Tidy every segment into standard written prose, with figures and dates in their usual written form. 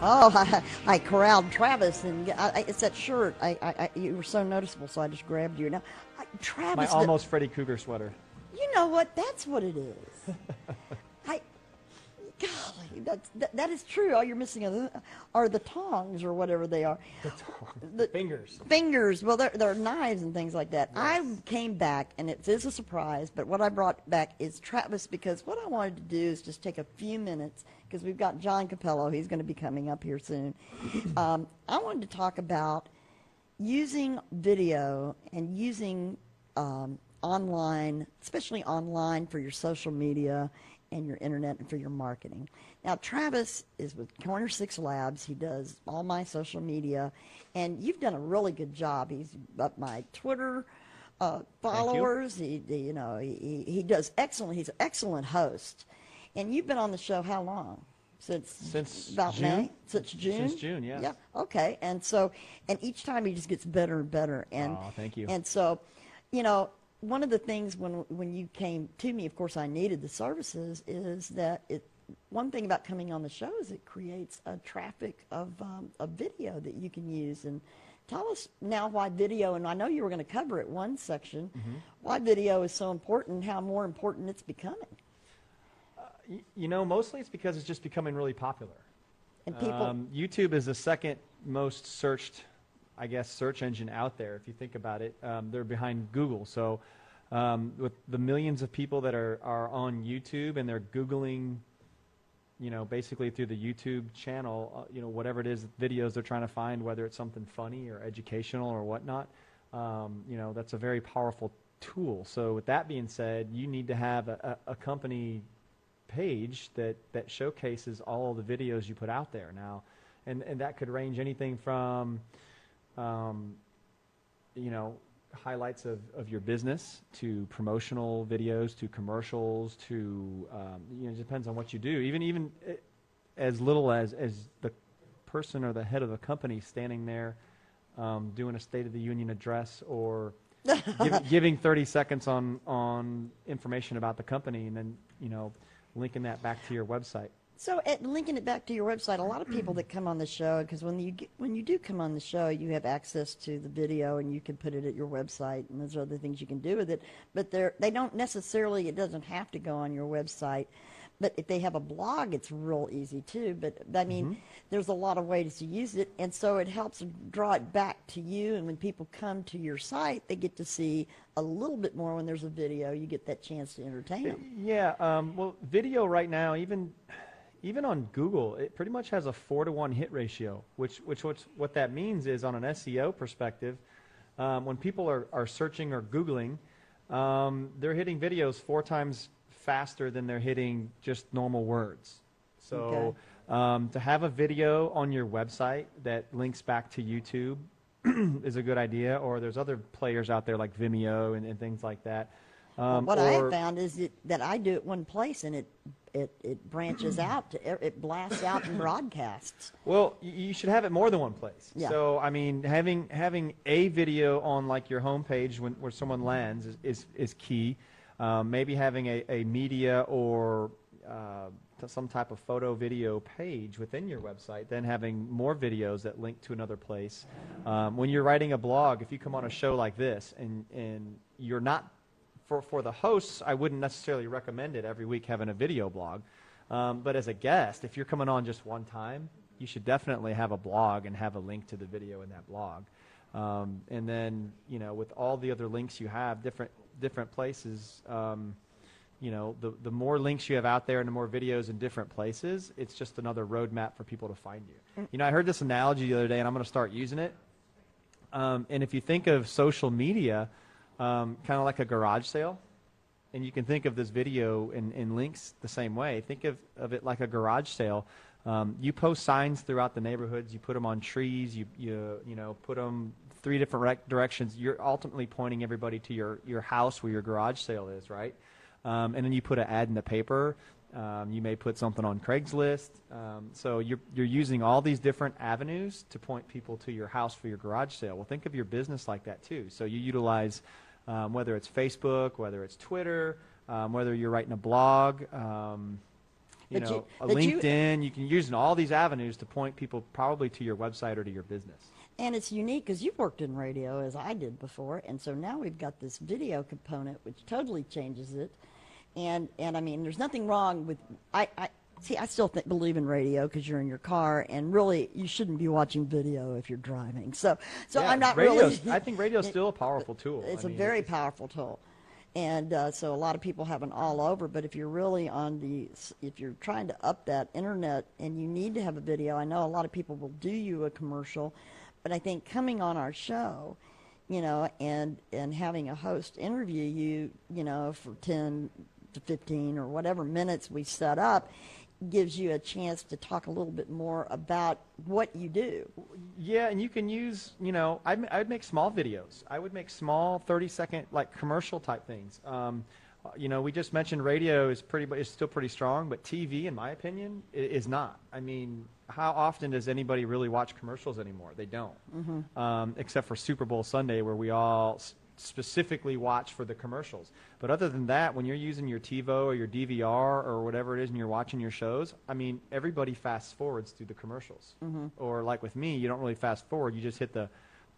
Oh, I corralled Travis, and it's that shirt. You were so noticeable, so I just grabbed you. Now, My Travis, almost Freddy Krueger sweater. you know what? That's what it is. I, golly, that is true. All you're missing are the tongs or whatever they are. The fingers. Fingers. Well, they're knives and things like that. Yes. I came back, and it is a surprise, but what I brought back is Travis, because what I wanted to do is just take a few minutes, because we've got John Capello. He's going to be coming up here soon. I wanted to talk about using video and using online, especially online for your social media and your internet and for your marketing. Now, Travis is with Corner 6 Labs. He does all my social media, and you've done a really good job. He's up my Twitter followers. He does excellent. He's an excellent host. And you've been on the show how long? Since about June? May? Since June? Since June, yes. Yeah. Okay. And each time he just gets better and better. And thank you. And so, one of the things when you came to me, of course, I needed the services, is that one thing about coming on the show is it creates a traffic of video that you can use. And tell us now why video, and I know you were going to cover it one section, why video is so important, how more important it's becoming. Mostly it's because it's just becoming really popular. And people, YouTube is the second most searched, I guess, search engine out there. If you think about it, they're behind Google. So with the millions of people that are on YouTube and they're Googling, basically through the YouTube channel, whatever it is, videos they're trying to find, whether it's something funny or educational or whatnot, that's a very powerful tool. So with that being said, you need to have a company page that showcases all of the videos you put out there now. And that could range anything from highlights of your business to promotional videos to commercials to it depends on what you do. Even as little as the person or the head of the company standing there doing a State of the Union address or giving 30 seconds on information about the company, and then linking that back to your website. So linking it back to your website, a lot of people that come on the show, because when you do come on the show, you have access to the video and you can put it at your website, and there's other things you can do with it. But they don't necessarily, it doesn't have to go on your website. But if they have a blog, it's real easy too. But I mean, there's a lot of ways to use it, and so it helps draw it back to you. And when people come to your site, they get to see a little bit more. When there's a video, you get that chance to entertain them. Yeah. Well, video right now, even on Google, it pretty much has a 4-to-1 hit ratio. What that means is, on an SEO perspective, when people are searching or Googling, they're hitting videos 4 times faster than they're hitting just normal words. So to have a video on your website that links back to YouTube is a good idea, or there's other players out there like Vimeo and things like that. What I have found is that I do it one place and it branches out, it blasts out and broadcasts. Well, you should have it more than one place. Yeah. So I mean, having a video on like your homepage where someone lands is key. Maybe having a media or some type of photo video page within your website, then having more videos that link to another place. When you're writing a blog, if you come on a show like this and you're not, for the hosts, I wouldn't necessarily recommend it every week having a video blog. But as a guest, if you're coming on just one time, you should definitely have a blog and have a link to the video in that blog. And then, with all the other links you have, different places, the more links you have out there and the more videos in different places, it's just another roadmap for people to find you. I heard this analogy the other day, and I'm going to start using it. And if you think of social media kind of like a garage sale, and you can think of this video and links the same way, think of it like a garage sale. You post signs throughout the neighborhoods, you put them on trees, you put them 3 different directions. You're ultimately pointing everybody to your house where your garage sale is, right? And then you put an ad in the paper. You may put something on Craigslist. So you're using all these different avenues to point people to your house for your garage sale. Well, think of your business like that too. So you utilize whether it's Facebook, whether it's Twitter, whether you're writing a blog, you But know, a but LinkedIn. You can use all these avenues to point people probably to your website or to your business. And it's unique because you've worked in radio as I did before, and so now we've got this video component which totally changes it. And I mean, there's nothing wrong with I still believe in radio because you're in your car, and really you shouldn't be watching video if you're driving. So Yeah, I'm not really. I think radio's still a powerful tool. It's I a mean, very powerful tool. And so a lot of people have an all over, but if you're really if you're trying to up that internet and you need to have a video, I know a lot of people will do you a commercial, but I think coming on our show, you know, and having a host interview you, you know, for 10 to 15 or whatever minutes we set up, gives you a chance to talk a little bit more about what you do. Yeah, and you can use, you know, I'd make small videos. I would make small 30-second, like, commercial-type things. You know, we just mentioned radio is still pretty strong, but TV, in my opinion, is not. I mean, how often does anybody really watch commercials anymore? They don't, except for Super Bowl Sunday, where we all specifically watch for the commercials. But other than that, when you're using your TiVo or your DVR or whatever it is and you're watching your shows, I mean, everybody fast forwards through the commercials. Or like with me, you don't really fast forward. You just hit the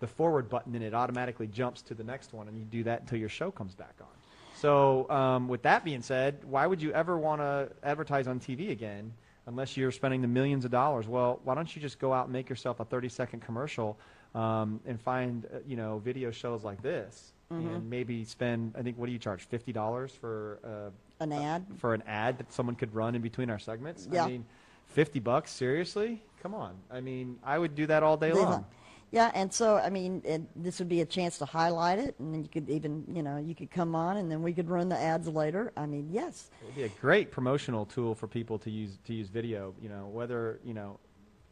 forward button and it automatically jumps to the next one, and you do that until your show comes back on. So with that being said, why would you ever want to advertise on TV again unless you're spending the millions of dollars? Well, why don't you just go out and make yourself a 30-second commercial and find, you know, video shows like this, and maybe spend, I think, what do you charge, $50 for An ad? For an ad that someone could run in between our segments? Yeah. I mean, $50, seriously? Come on. I mean, I would do that all day long. Yeah, and so, I mean, this would be a chance to highlight it, and then you could even, you know, you could come on, and then we could run the ads later. I mean, yes. It would be a great promotional tool for people to use video, you know, whether, you know,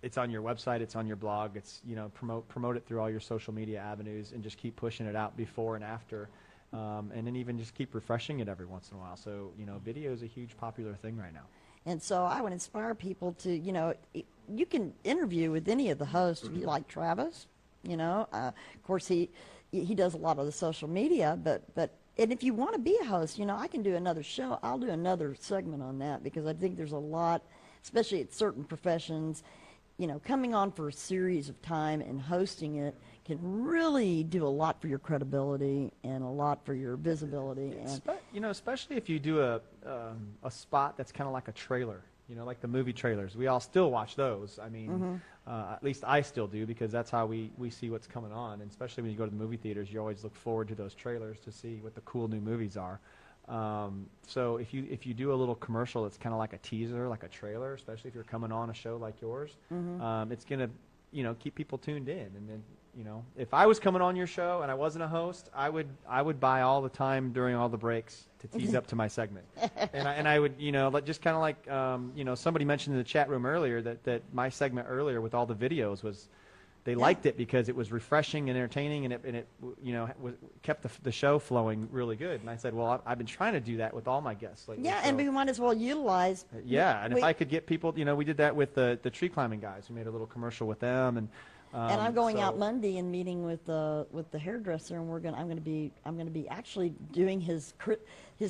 it's on your website, it's on your blog, it's, you know, promote it through all your social media avenues and just keep pushing it out before and after. And then even just keep refreshing it every once in a while. So, you know, video is a huge popular thing right now. And so I would inspire people to, you know, you can interview with any of the hosts, like Travis, you know. Of course, he does a lot of the social media, but and if you want to be a host, you know, I can do another show. I'll do another segment on that because I think there's a lot, especially at certain professions, you know, coming on for a series of time and hosting it can really do a lot for your credibility and a lot for your visibility. And you know, especially if you do a spot that's kind of like a trailer, you know, like the movie trailers. We all still watch those. I mean, at least I still do, because that's how we see what's coming on. And especially when you go to the movie theaters, you always look forward to those trailers to see what the cool new movies are. So if you do a little commercial that's kind of like a teaser, like a trailer, especially if you're coming on a show like yours, it's going to, you know, keep people tuned in. And then, you know, if I was coming on your show and I wasn't a host, I would buy all the time during all the breaks to tease up to my segment. And I would, you know, just kind of like, you know, somebody mentioned in the chat room earlier that my segment earlier with all the videos was, they liked it because it was refreshing and entertaining, and it you know, kept the show flowing really good. And I said, well, I've been trying to do that with all my guests lately. yeah, so. and we might as well utilize. Yeah, and if I could get people, you know, we did that with the tree climbing guys. We made a little commercial with them, and I'm going out Monday and meeting with the hairdresser, and I'm going to be actually doing his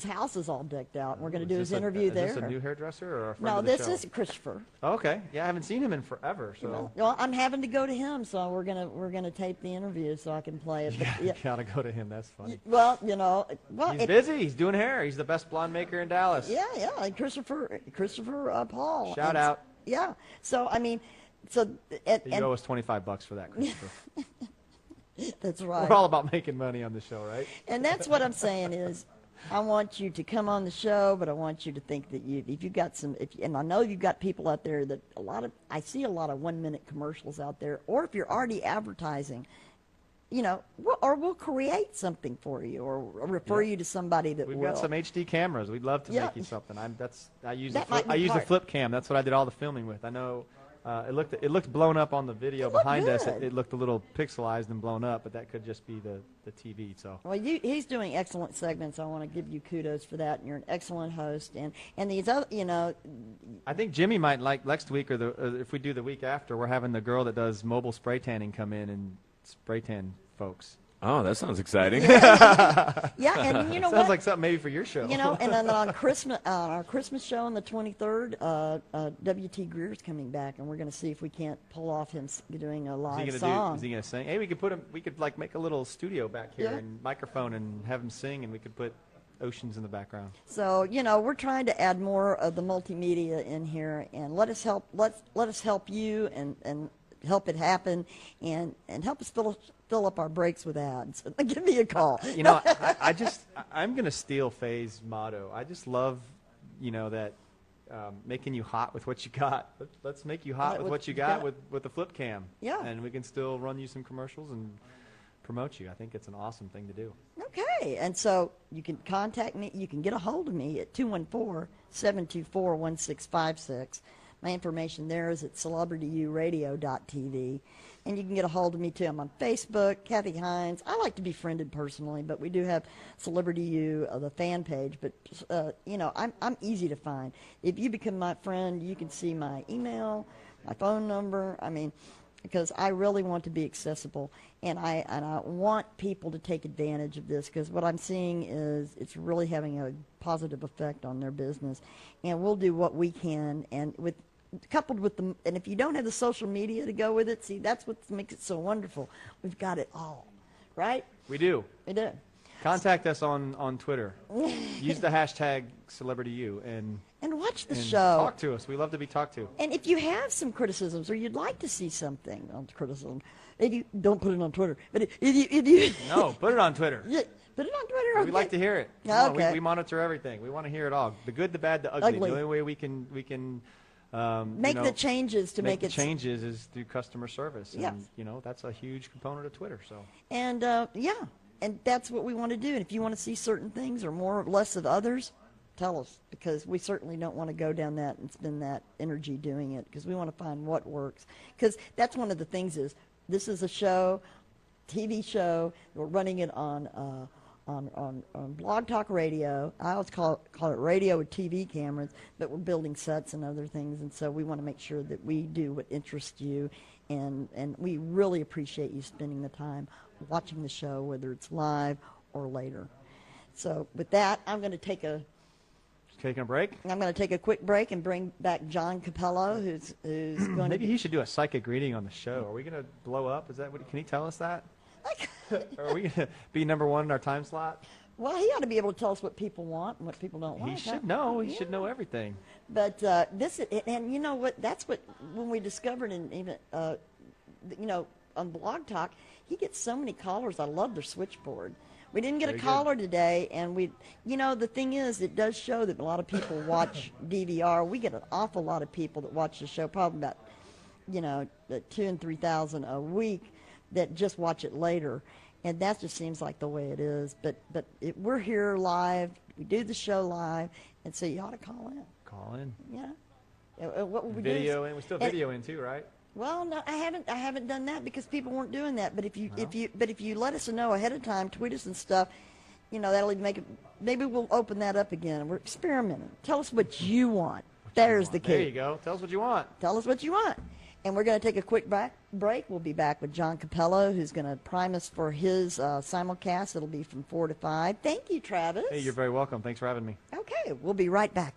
house is all decked out, and we're going to do his interview there. Is this a new hairdresser or a friend No, of the this show? is Christopher. Oh, okay, yeah, I haven't seen him in forever. So Well, I'm having to go to him, so we're gonna tape the interview so I can play it. But, yeah, you gotta go to him. That's funny. Well, you know, He's busy. He's doing hair. He's the best blonde maker in Dallas. Yeah, and Christopher Paul. Shout out. Yeah. So I mean, You owe us $25 for that, Christopher. That's right. We're all about making money on the show, right? And that's what I'm saying is, I want you to come on the show, but I want you to think that if you've got and I know you've got people out there that I see a lot of 1-minute commercials out there, or if you're already advertising, you know, we'll create something for you, or refer you to somebody that will. We've got some HD cameras. We'd love to make you something. I use a flip cam. That's what I did all the filming with. I know. It looked blown up on the video behind us. It looked a little pixelized and blown up, but that could just be the TV. So well, he's doing excellent segments. I want to give you kudos for that. And you're an excellent host. And these other, you know, I think Jimmy might like next week, or if we do the week after, we're having the girl that does mobile spray tanning come in and spray tan folks. Oh, that sounds exciting. Yeah, and you know Sounds what? like something maybe for your show. You know, and then on Christmas, our Christmas show on the 23rd, W.T. Greer's coming back, and we're going to see if we can't pull off him doing a live song. Is he gonna sing? Hey, we could like make a little studio back here Yeah. and microphone and have him sing, and we could put oceans in the background. So, you know, we're trying to add more of the multimedia in here, and let us help you and help it happen, and help us fill up our breaks with ads. Give me a call. You know, I'm gonna steal Faye's motto. I just love, you know, that making you hot with what you got. Let's make you hot with what you got with the flip cam. Yeah. And we can still run you some commercials and promote you. I think it's an awesome thing to do. Okay, and so you can contact me. You can get a hold of me at 214-724-1656. My information there is at celebrityuradio.tv. And you can get a hold of me, too. I'm on Facebook, Kathy Hines. I like to be friended personally, but we do have Celebrity U, the fan page. But, you know, I'm easy to find. If you become my friend, you can see my email, my phone number. I mean, because I really want to be accessible, and I want people to take advantage of this, because what I'm seeing is it's really having a positive effect on their business, and we'll do what we can, and coupled with and if you don't have the social media to go with it, see, that's what makes it so wonderful. We've got it all, right? We do. We do. Contact us on Twitter. Use the hashtag CelebrityU and watch the and show. Talk to us. We love to be talked to. And if you have some criticisms, or you'd like to see something on criticism, if you don't put it on Twitter, but if you No, put it on Twitter. yeah, put it on Twitter. Okay. We'd like to hear it. Come on, Okay. we monitor everything. We want to hear it all. The good, the bad, the ugly. Ugly. The only way we can Make the changes to make the it changes is through customer service. Yes. And, you know, that's a huge component of Twitter. So. And yeah, and that's what we want to do. And if you want to see certain things or more or less of others, tell us, because we certainly don't want to go down that and spend that energy doing it, because we want to find what works. Because that's one of the things is this is a show, TV show. We're running it on Blog Talk Radio. I always call it radio with TV cameras, but we're building sets and other things, and so we want to make sure that we do what interests you, and we really appreciate you spending the time watching the show, whether it's live or later. So with that, I'm going to take a quick break and bring back John Capello, who's going Maybe he should do a psychic reading on the show. Are we going to blow up? Is that what? Can he tell us that? Are we going to be number one in our time slot? Well, he ought to be able to tell us what people want and what people don't want. He should know. He should know everything. But this is, and you know what? That's what when we discovered, and even you know, on Blog Talk, he gets so many callers. I love their switchboard. We didn't get Very a caller today, and you know, the thing is, it does show that a lot of people watch DVR. We get an awful lot of people that watch the show, probably about, you know, 2,000 and 3,000 a week that just watch it later, and that just seems like the way it is. But we're here live. We do the show live, and so you ought to call in. Call in. Yeah. What would we Video do? in. We still video in too, right? Well, no, I haven't done that because people weren't doing that. But if you let us know ahead of time, tweet us and stuff, you know, that'll even make it. Maybe we'll open that up again. We're experimenting. Tell us what you want. There's the key. There you go. Tell us what you want. Tell us what you want. And we're going to take a quick break. We'll be back with John Capello, who's going to prime us for his simulcast. It'll be from 4 to 5. Thank you, Travis. Hey, you're very welcome. Thanks for having me. Okay, we'll be right back.